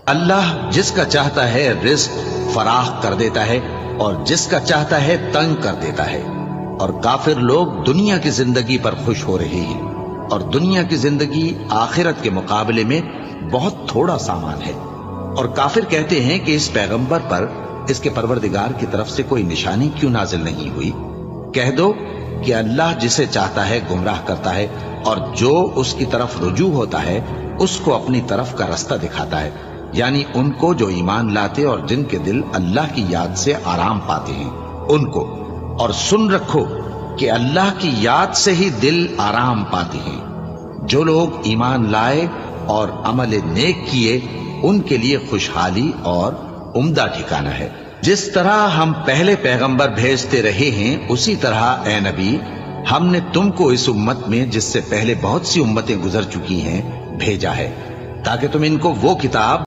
अल्लाह जिसका चाहता है रिज्क फराह कर देता है और जिसका चाहता है तंग कर देता है। और काफिर लोग दुनिया की जिंदगी पर खुश हो रहे हैं और दुनिया की जिंदगी आखिरत के मुकाबले में बहुत थोड़ा सामान है। और काफिर कहते हैं कि इस पैगंबर पर इसके परवरदिगार की तरफ से कोई निशानी क्यों नाजिल नहीं हुई। कह दो कि अल्लाह जिसे चाहता है गुमराह करता है और जो उसकी तरफ रुजू होता है उसको अपनी तरफ का रास्ता दिखाता है, यानी उनको जो ईमान लाते और जिनके दिल अल्लाह की याद से आराम पाते हैं उनको। और सुन रखो कि अल्लाह की याद से ही दिल आराम पाते हैं। जो लोग ईमान लाए और अमल नेक किए उनके लिए खुशहाली और उम्दा ठिकाना है। जिस तरह हम पहले पैगंबर भेजते रहे हैं उसी तरह ए नबी हमने तुमको इस उम्मत में जिससे पहले बहुत सी उम्मतें गुजर चुकी हैं भेजा है, ताकि तुम इनको वो किताब